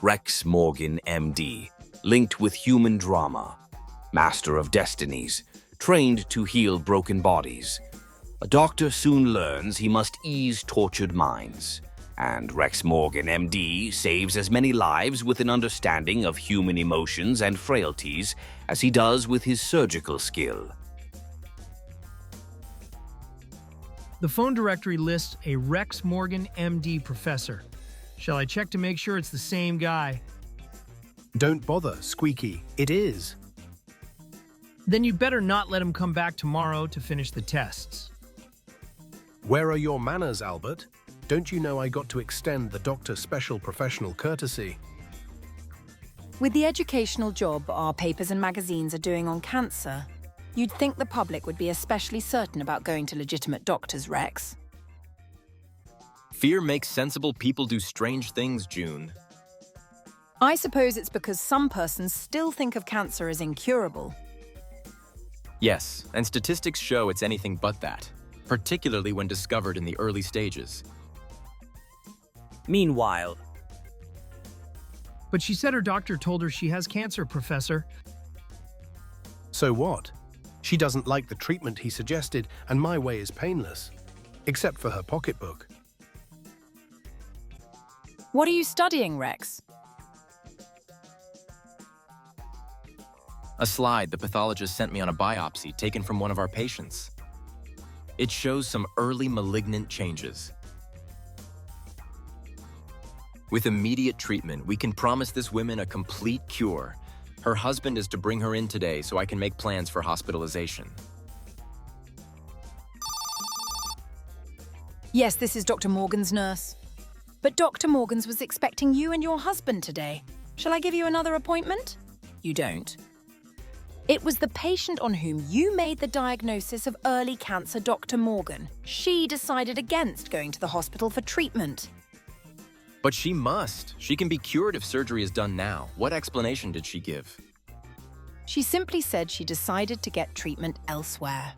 Rex Morgan, MD, linked with human drama. Master of destinies, trained to heal broken bodies. A doctor soon learns he must ease tortured minds. And Rex Morgan, MD, saves as many lives with an understanding of human emotions and frailties as he does with his surgical skill. The phone directory lists a Rex Morgan, MD professor. Shall I check to make sure it's the same guy? Don't bother, Squeaky. It is. Then you'd better not let him come back tomorrow to finish the tests. Where are your manners, Albert? Don't you know I got to extend the doctor's special professional courtesy? With the educational job our papers and magazines are doing on cancer, you'd think the public would be especially certain about going to legitimate doctors, Rex. Fear makes sensible people do strange things, June. I suppose it's because some persons still think of cancer as incurable. Yes, and statistics show it's anything but that, particularly when discovered in the early stages. Meanwhile, But she said her doctor told her she has cancer, Professor. So what? She doesn't like the treatment he suggested, and my way is painless. Except for her pocketbook. What are you studying, Rex? A slide the pathologist sent me on a biopsy taken from one of our patients. It shows some early malignant changes. With immediate treatment, we can promise this woman a complete cure. Her husband is to bring her in today so I can make plans for hospitalization. Yes, this is Dr. Morgan's nurse. But Dr. Morgan's was expecting you and your husband today. Shall I give you another appointment? You don't. It was the patient on whom you made the diagnosis of early cancer, Dr. Morgan. She decided against going to the hospital for treatment. But she must. She can be cured if surgery is done now. What explanation did she give? She simply said she decided to get treatment elsewhere.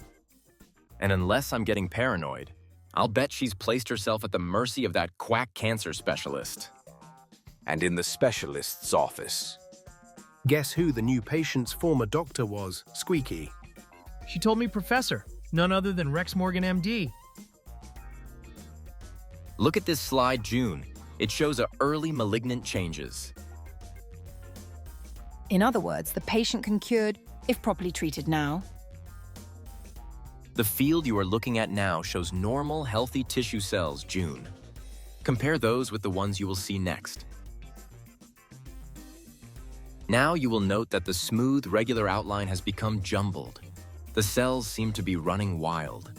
And unless I'm getting paranoid, I'll bet she's placed herself at the mercy of that quack cancer specialist. And in the specialist's office. Guess who the new patient's former doctor was, Squeaky? She told me Professor, none other than Rex Morgan, MD. Look at this slide, June. It shows early malignant changes. In other words, the patient can be cured if properly treated now. The field you are looking at now shows normal, healthy tissue cells, June. Compare those with the ones you will see next. Now you will note that the smooth, regular outline has become jumbled. The cells seem to be running wild.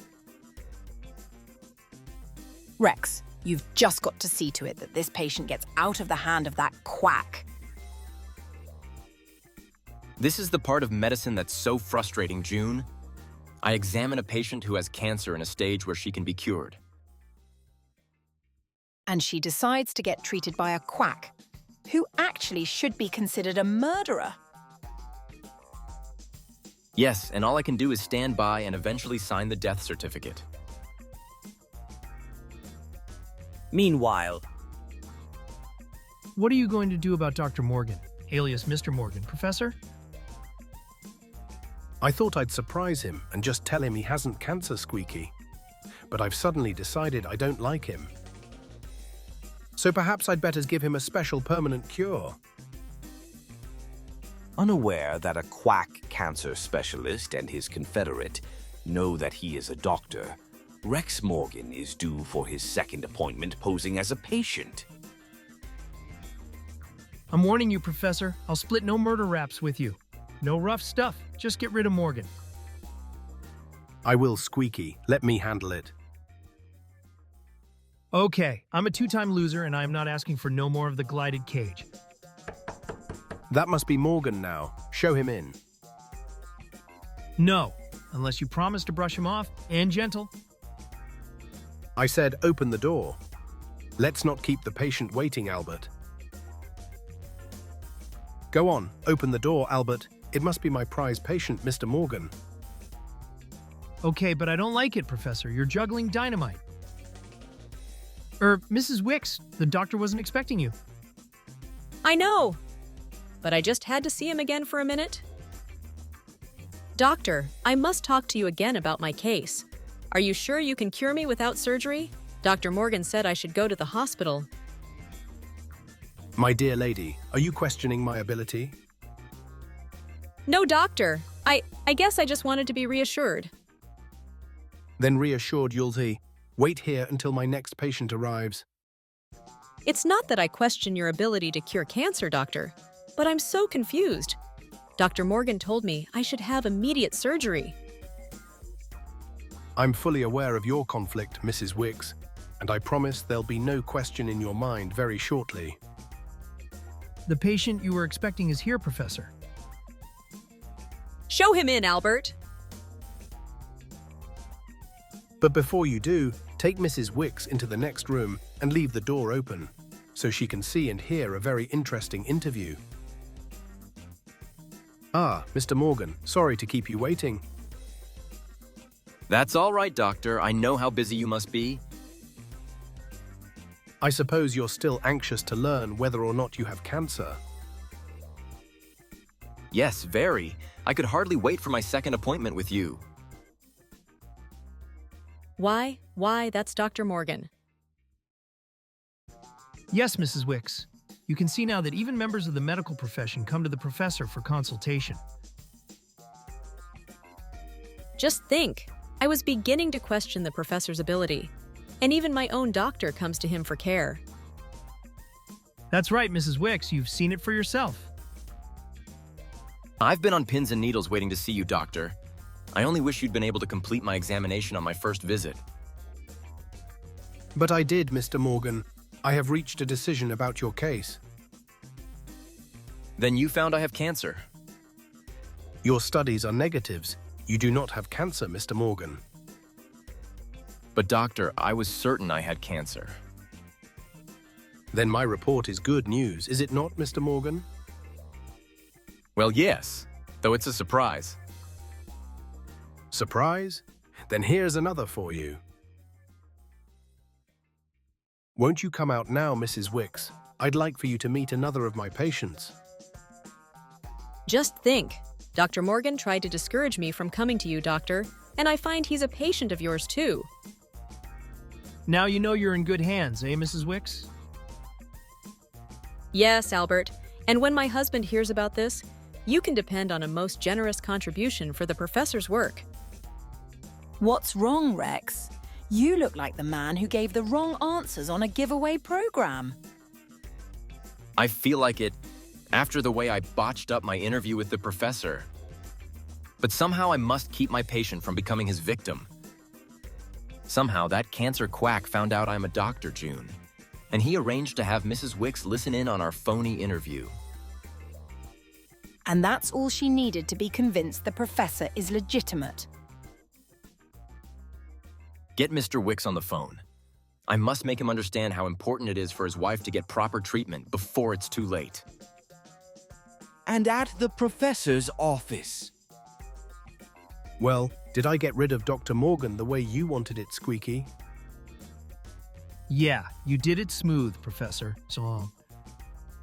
Rex, you've just got to see to it that this patient gets out of the hand of that quack. This is the part of medicine that's so frustrating, June. I examine a patient who has cancer in a stage where she can be cured. And she decides to get treated by a quack, who actually should be considered a murderer. Yes, and all I can do is stand by and eventually sign the death certificate. meanwhile, What are you going to do about Dr. Morgan, alias Mr. Morgan, Professor? I thought I'd surprise him and just tell him he hasn't cancer, Squeaky. But I've suddenly decided I don't like him. So perhaps I'd better give him a special permanent cure. Unaware that a quack cancer specialist and his confederate know that he is a doctor, Rex Morgan is due for his second appointment posing as a patient. I'm warning you, Professor. I'll split no murder raps with you. No rough stuff. Just get rid of Morgan. I will, Squeaky. Let me handle it. Okay, I'm a two-time loser and I am not asking for no more of the glided cage. That must be Morgan now. Show him in. No, unless you promise to brush him off, and gentle. I said open the door. Let's not keep the patient waiting, Albert. Go on, open the door, Albert. It must be my prize patient, Mr. Morgan. Okay, but I don't like it, Professor. You're juggling dynamite. Mrs. Wicks, the doctor wasn't expecting you. I know, but I just had to see him again for a minute. Doctor, I must talk to you again about my case. Are you sure you can cure me without surgery? Dr. Morgan said I should go to the hospital. My dear lady, are you questioning my ability? No, doctor. I guess I just wanted to be reassured. Then reassured you'll wait here until my next patient arrives. It's not that I question your ability to cure cancer, doctor, but I'm so confused. Dr. Morgan told me I should have immediate surgery. I'm fully aware of your conflict, Mrs. Wicks, and I promise there'll be no question in your mind very shortly. The patient you were expecting is here, Professor. Show him in, Albert. But before you do, take Mrs. Wicks into the next room and leave the door open, so she can see and hear a very interesting interview. Ah, Mr. Morgan, sorry to keep you waiting. That's all right, Doctor. I know how busy you must be. I suppose you're still anxious to learn whether or not you have cancer. Yes, very. I could hardly wait for my second appointment with you. Why, that's Dr. Morgan. Yes, Mrs. Wicks. You can see now that even members of the medical profession come to the professor for consultation. Just think, I was beginning to question the professor's ability, and even my own doctor comes to him for care. That's right, Mrs. Wicks. You've seen it for yourself. I've been on pins and needles waiting to see you, Doctor. I only wish you'd been able to complete my examination on my first visit. But I did, Mr. Morgan. I have reached a decision about your case. Then you found I have cancer. Your studies are negatives. You do not have cancer, Mr. Morgan. But doctor, I was certain I had cancer. Then my report is good news, is it not, Mr. Morgan? Well, yes, though it's a surprise. Surprise? Then here's another for you. Won't you come out now, Mrs. Wicks? I'd like for you to meet another of my patients. Just think, Dr. Morgan tried to discourage me from coming to you, doctor, and I find he's a patient of yours too. Now you know you're in good hands, eh, Mrs. Wicks? Yes, Albert, and when my husband hears about this, you can depend on a most generous contribution for the professor's work. What's wrong, Rex? You look like the man who gave the wrong answers on a giveaway program. I feel like it after the way I botched up my interview with the professor. But somehow I must keep my patient from becoming his victim. Somehow that cancer quack found out I'm a doctor, June, and he arranged to have Mrs. Wicks listen in on our phony interview. And that's all she needed to be convinced the professor is legitimate. Get Mr. Wicks on the phone. I must make him understand how important it is for his wife to get proper treatment before it's too late. And at the professor's office. Well, did I get rid of Dr. Morgan the way you wanted it, Squeaky? Yeah, you did it smooth, Professor. So long.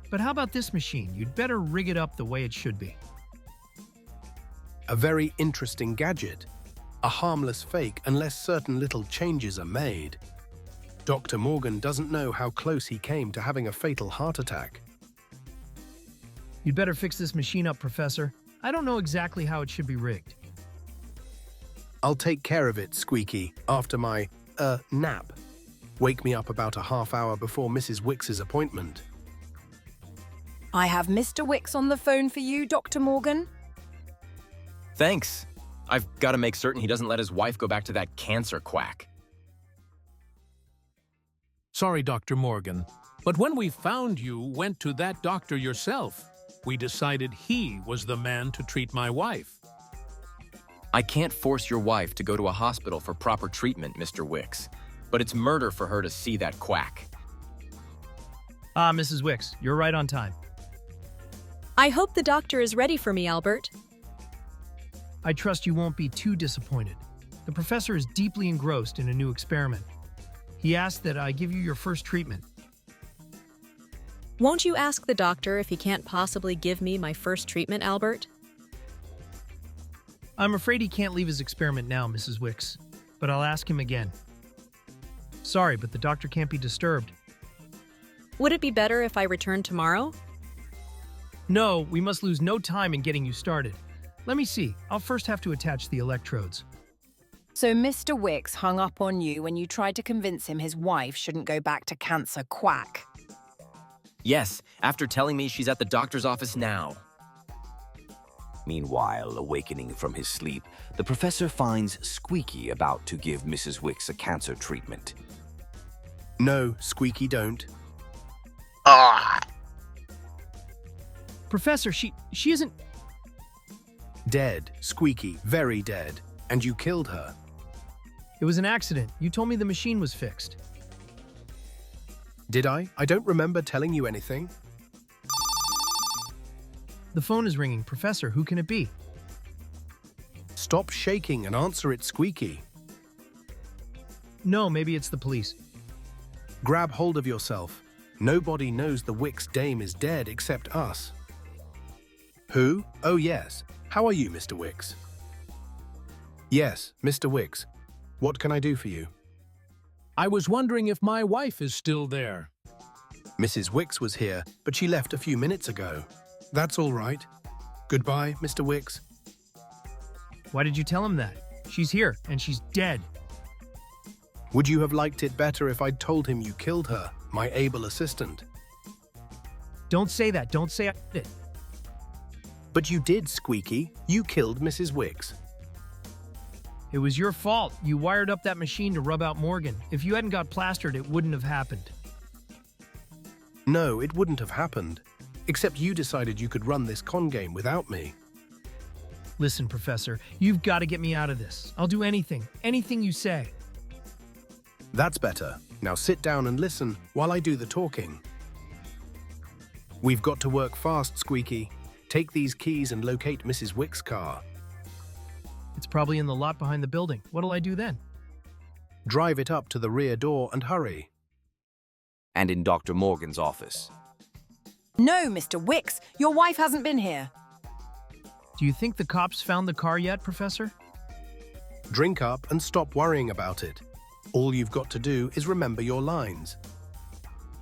But how about this machine? You'd better rig it up the way it should be. A very interesting gadget. A harmless fake unless certain little changes are made. Dr. Morgan doesn't know how close he came to having a fatal heart attack. You'd better fix this machine up, Professor. I don't know exactly how it should be rigged. I'll take care of it, Squeaky, after my, nap. Wake me up about a half hour before Mrs. Wicks's appointment. I have Mr. Wicks on the phone for you, Dr. Morgan. Thanks. I've got to make certain he doesn't let his wife go back to that cancer quack. Sorry, Dr. Morgan, but when we found you went to that doctor yourself, we decided he was the man to treat my wife. I can't force your wife to go to a hospital for proper treatment, Mr. Wicks, but it's murder for her to see that quack. Ah, Mrs. Wicks, you're right on time. I hope the doctor is ready for me, Albert. I trust you won't be too disappointed. The professor is deeply engrossed in a new experiment. He asked that I give you your first treatment. Won't you ask the doctor if he can't possibly give me my first treatment, Albert? I'm afraid he can't leave his experiment now, Mrs. Wicks, but I'll ask him again. Sorry, but the doctor can't be disturbed. Would it be better if I returned tomorrow? No, we must lose no time in getting you started. Let me see. I'll first have to attach the electrodes. So Mr. Wicks hung up on you when you tried to convince him his wife shouldn't go back to cancer quack. Yes, after telling me she's at the doctor's office now. Meanwhile, awakening from his sleep, the professor finds Squeaky about to give Mrs. Wicks a cancer treatment. No, Squeaky, don't. Professor, she isn't... Dead, Squeaky, very dead. And you killed her. It was an accident. You told me the machine was fixed. Did I? I don't remember telling you anything. The phone is ringing. Professor, who can it be? Stop shaking and answer it, Squeaky. No, maybe it's the police. Grab hold of yourself. Nobody knows the Wicks dame is dead except us. Who? Oh, yes. How are you, Mr. Wicks? Yes, Mr. Wicks. What can I do for you? I was wondering if my wife is still there. Mrs. Wicks was here, but she left a few minutes ago. That's all right. Goodbye, Mr. Wicks. Why did you tell him that? She's here, and she's dead. Would you have liked it better if I'd told him you killed her, my able assistant? Don't say that. Don't say I did it. But you did, Squeaky. You killed Mrs. Wicks. It was your fault. You wired up that machine to rub out Morgan. If you hadn't got plastered, it wouldn't have happened. No, it wouldn't have happened. Except you decided you could run this con game without me. Listen, Professor, you've got to get me out of this. I'll do anything. Anything you say. That's better. Now sit down and listen while I do the talking. We've got to work fast, Squeaky. Take these keys and locate Mrs. Wicks' car. It's probably in the lot behind the building. What'll I do then? Drive it up to the rear door and hurry. And in Dr. Morgan's office. No, Mr. Wicks, your wife hasn't been here. Do you think the cops found the car yet, Professor? Drink up and stop worrying about it. All you've got to do is remember your lines.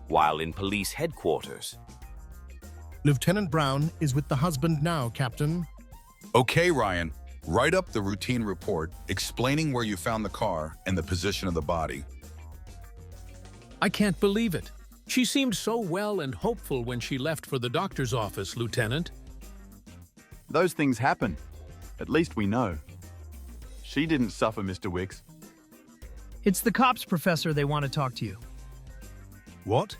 While in police headquarters. Lieutenant Brown is with the husband now, Captain. Okay, Ryan. Write up the routine report explaining where you found the car and the position of the body. I can't believe it. She seemed so well and hopeful when she left for the doctor's office, Lieutenant. Those things happen. At least we know. She didn't suffer, Mr. Wicks. It's the cops, Professor. They want to talk to you. What?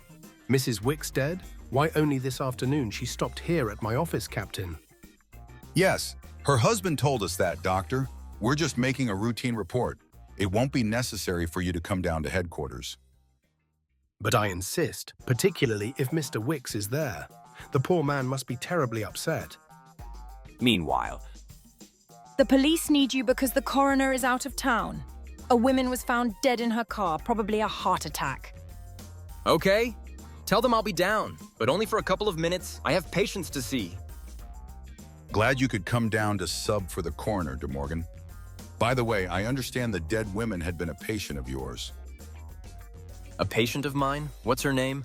Mrs. Wicks dead? Why only this afternoon she stopped here at my office, Captain? Yes, her husband told us that, Doctor. We're just making a routine report. It won't be necessary for you to come down to headquarters. But I insist, particularly if Mr. Wicks is there. The poor man must be terribly upset. Meanwhile, The police need you because the coroner is out of town. A woman was found dead in her car, probably a heart attack. Okay, tell them I'll be down, but only for a couple of minutes. I have patients to see. Glad you could come down to sub for the coroner, De Morgan. By the way, I understand the dead woman had been a patient of yours. A patient of mine? What's her name?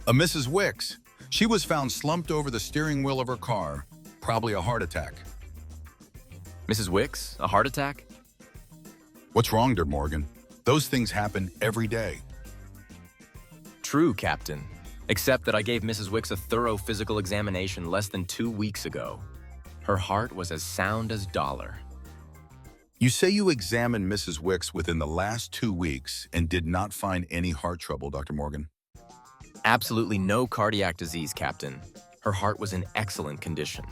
A Mrs. Wicks. She was found slumped over the steering wheel of her car, probably a heart attack. Mrs. Wicks? A heart attack? What's wrong, De Morgan? Those things happen every day. True, Captain. Except that I gave Mrs. Wicks a thorough physical examination less than 2 weeks ago. Her heart was as sound as dollar. You say you examined Mrs. Wicks within the last 2 weeks and did not find any heart trouble, Dr. Morgan? Absolutely no cardiac disease, Captain. Her heart was in excellent condition.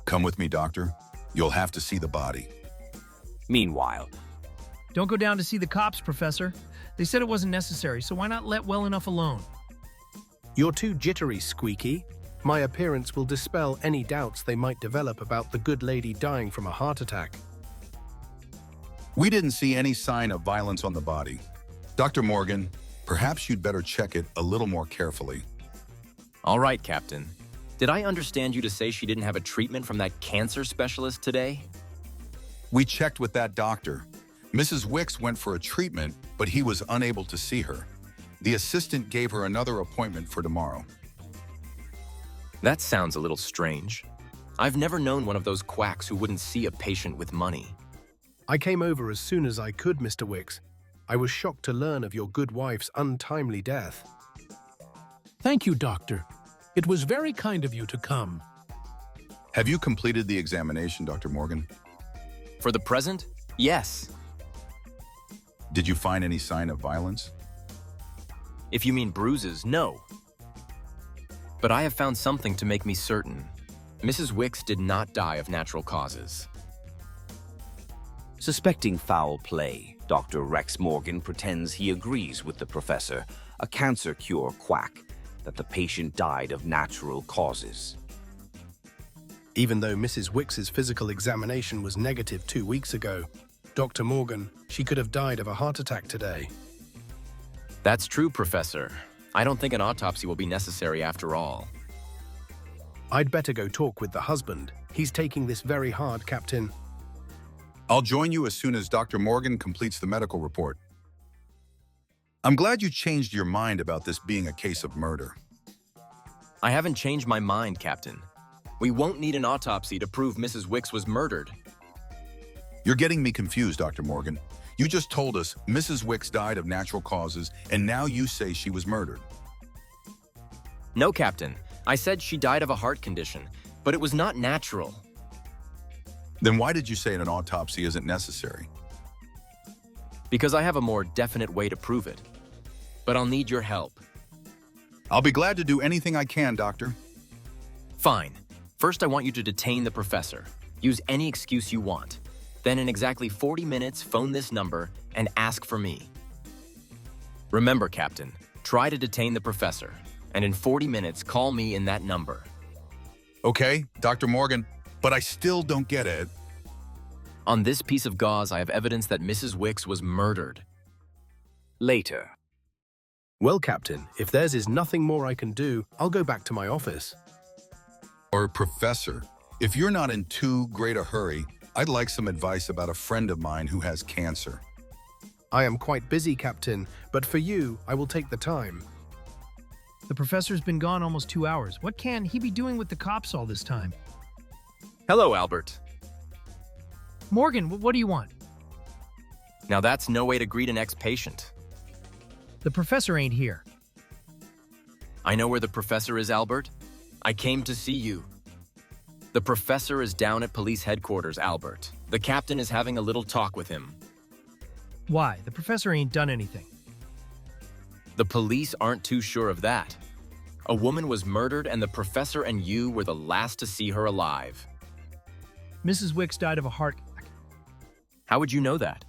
Come with me, Doctor. You'll have to see the body. meanwhile, Don't go down to see the cops, Professor. They said it wasn't necessary, so why not let well enough alone? You're too jittery, Squeaky. My appearance will dispel any doubts they might develop about the good lady dying from a heart attack. We didn't see any sign of violence on the body. Dr. Morgan, Perhaps you'd better check it a little more carefully. All right, Captain. Did I understand you to say she didn't have a treatment from that cancer specialist today? We checked with that doctor. Mrs. Wicks went for a treatment, but he was unable to see her. The assistant gave her another appointment for tomorrow. That sounds a little strange. I've never known one of those quacks who wouldn't see a patient with money. I came over as soon as I could, Mr. Wicks. I was shocked to learn of your good wife's untimely death. Thank you, Doctor. It was very kind of you to come. Have you completed the examination, Dr. Morgan? For the present, yes. Did you find any sign of violence? If you mean bruises, no. But I have found something to make me certain. Mrs. Wicks did not die of natural causes. Suspecting foul play, Dr. Rex Morgan pretends he agrees with the professor, a cancer cure quack, that the patient died of natural causes. Even though Mrs. Wicks's physical examination was negative 2 weeks ago, Dr. Morgan, she could have died of a heart attack today. That's true, Professor. I don't think an autopsy will be necessary after all. I'd better go talk with the husband. He's taking this very hard, Captain. I'll join you as soon as Dr. Morgan completes the medical report. I'm glad you changed your mind about this being a case of murder. I haven't changed my mind, Captain. We won't need an autopsy to prove Mrs. Wicks was murdered. You're getting me confused, Dr. Morgan. You just told us Mrs. Wicks died of natural causes, and now you say she was murdered. No, Captain. I said she died of a heart condition, but it was not natural. Then why did you say an autopsy isn't necessary? Because I have a more definite way to prove it. But I'll need your help. I'll be glad to do anything I can, Doctor. Fine. First, I want you to detain the professor. Use any excuse you want. Then in exactly 40 minutes, phone this number and ask for me. Remember, Captain, try to detain the professor. And in 40 minutes, call me in that number. Okay, Dr. Morgan, but I still don't get it. On this piece of gauze, I have evidence that Mrs. Wicks was murdered. Later. Well, Captain, if theirs is nothing more I can do, I'll go back to my office. Or Professor, if you're not in too great a hurry, I'd like some advice about a friend of mine who has cancer. I am quite busy, Captain, but for you, I will take the time. The professor's been gone almost 2 hours. What can he be doing with the cops all this time? Hello, Albert. Morgan, what do you want? Now that's no way to greet an ex-patient. The professor ain't here. I know where the professor is, Albert. I came to see you. The professor is down at police headquarters, Albert. The captain is having a little talk with him. Why? The professor ain't done anything. The police aren't too sure of that. A woman was murdered and the professor and you were the last to see her alive. Mrs. Wicks died of a heart attack. How would you know that?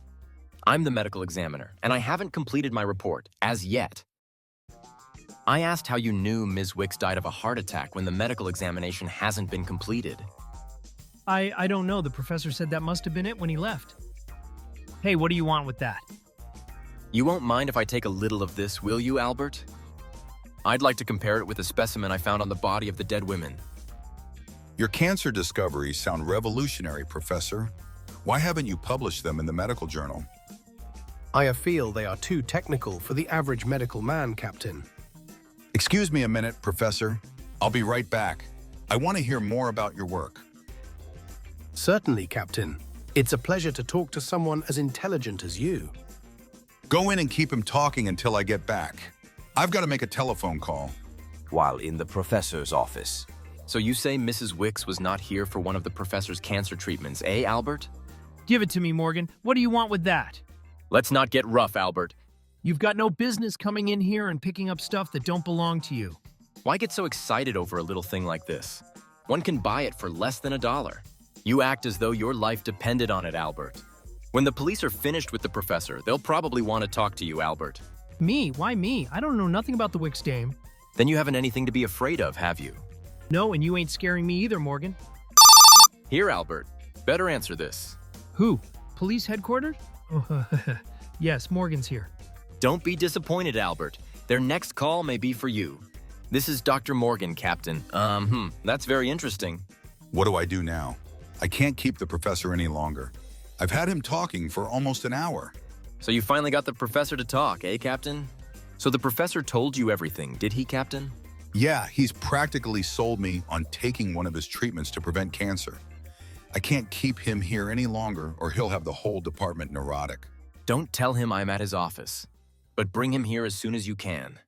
I'm the medical examiner, and I haven't completed my report, as yet. I asked how you knew Ms. Wicks died of a heart attack when the medical examination hasn't been completed. I don't know. The professor said that must have been it when he left. Hey, what do you want with that? You won't mind if I take a little of this, will you, Albert? I'd like to compare it with a specimen I found on the body of the dead women. Your cancer discoveries sound revolutionary, Professor. Why haven't you published them in the medical journal? I feel they are too technical for the average medical man, Captain. Excuse me a minute, Professor. I'll be right back. I want to hear more about your work. Certainly, Captain. It's a pleasure to talk to someone as intelligent as you. Go in and keep him talking until I get back. I've got to make a telephone call. While in the professor's office. So you say Mrs. Wicks was not here for one of the professor's cancer treatments, eh, Albert? Give it to me, Morgan. What do you want with that? Let's not get rough, Albert. You've got no business coming in here and picking up stuff that don't belong to you. Why get so excited over a little thing like this? One can buy it for less than $1. You act as though your life depended on it, Albert. When the police are finished with the professor, they'll probably want to talk to you, Albert. Me? Why me? I don't know nothing about the Wicks dame. Then you haven't anything to be afraid of, have you? No, and you ain't scaring me either, Morgan. Here, Albert. Better answer this. Who? Police headquarters? Yes, Morgan's here. Don't be disappointed, Albert. Their next call may be for you. This is Dr. Morgan, Captain. That's very interesting. What do I do now? I can't keep the professor any longer. I've had him talking for almost an hour. So you finally got the professor to talk, eh, Captain? So the professor told you everything, did he, Captain? Yeah, he's practically sold me on taking one of his treatments to prevent cancer. I can't keep him here any longer or he'll have the whole department neurotic. Don't tell him I'm at his office, but bring him here as soon as you can.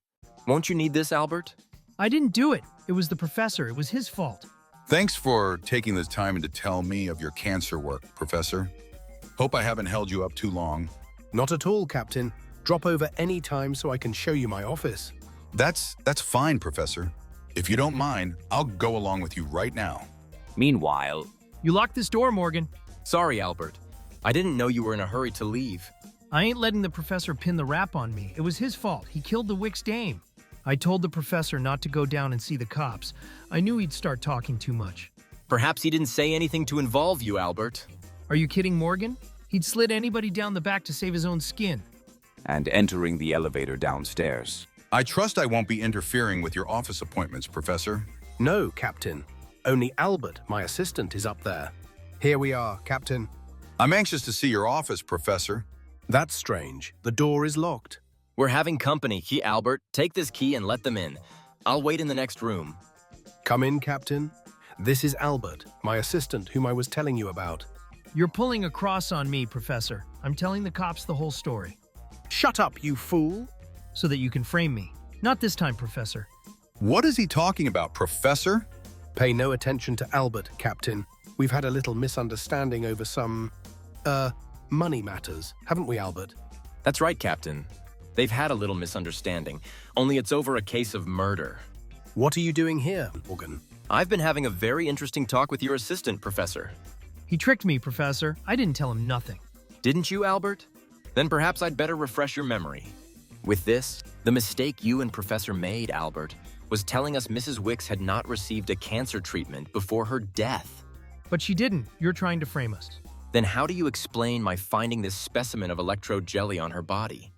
Won't you need this, Albert? I didn't do it. It was the professor. It was his fault. Thanks for taking the time to tell me of your cancer work, Professor. Hope I haven't held you up too long. Not at all, Captain. Drop over any time so I can show you my office. That's fine, Professor. If you don't mind, I'll go along with you right now. Meanwhile, You locked this door, Morgan. Sorry, Albert. I didn't know you were in a hurry to leave. I ain't letting the professor pin the rap on me. It was his fault. He killed the Wicks dame. I told the professor not to go down and see the cops. I knew he'd start talking too much. Perhaps he didn't say anything to involve you, Albert. Are you kidding, Morgan? He'd slid anybody down the back to save his own skin. and entering the elevator downstairs. I trust I won't be interfering with your office appointments, Professor. No, Captain. Only Albert, my assistant, is up there. Here we are, Captain. I'm anxious to see your office, Professor. That's strange. The door is locked. We're having company. Albert, take this key and let them in. I'll wait in the next room. Come in, Captain. This is Albert, my assistant, whom I was telling you about. You're pulling a cross on me, Professor. I'm telling the cops the whole story. Shut up, you fool! So that you can frame me. Not this time, Professor. What is he talking about, Professor? Pay no attention to Albert, Captain. We've had a little misunderstanding over some, money matters, haven't we, Albert? That's right, Captain. They've had a little misunderstanding, only it's over a case of murder. What are you doing here, Morgan? I've been having a very interesting talk with your assistant, Professor. He tricked me, Professor. I didn't tell him nothing. Didn't you, Albert? Then perhaps I'd better refresh your memory. With this, the mistake you and Professor made, Albert, was telling us Mrs. Wicks had not received a cancer treatment before her death. But she didn't. You're trying to frame us. Then how do you explain my finding this specimen of electrode jelly on her body?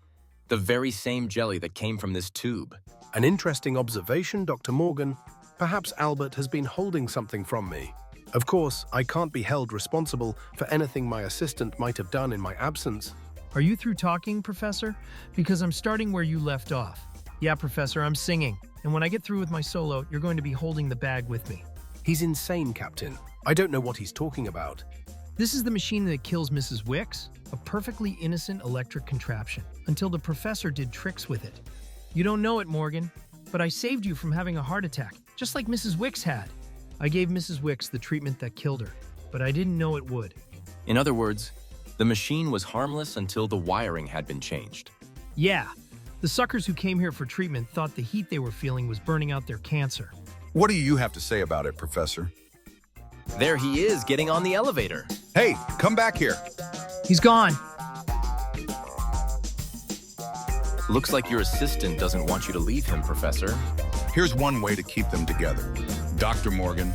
The very same jelly that came from this tube. An interesting observation, Dr. Morgan. Perhaps Albert has been holding something from me. Of course, I can't be held responsible for anything my assistant might have done in my absence. Are you through talking, Professor? Because I'm starting where you left off. Yeah, Professor, I'm singing. And when I get through with my solo, you're going to be holding the bag with me. He's insane, Captain. I don't know what he's talking about. This is the machine that kills Mrs. Wicks, a perfectly innocent electric contraption, until the professor did tricks with it. You don't know it, Morgan, but I saved you from having a heart attack, just like Mrs. Wicks had. I gave Mrs. Wicks the treatment that killed her, but I didn't know it would. In other words, the machine was harmless until the wiring had been changed. Yeah, the suckers who came here for treatment thought the heat they were feeling was burning out their cancer. What do you have to say about it, Professor? There he is, getting on the elevator. Hey, come back here. He's gone. Looks like your assistant doesn't want you to leave him, Professor. Here's one way to keep them together. Dr. Morgan,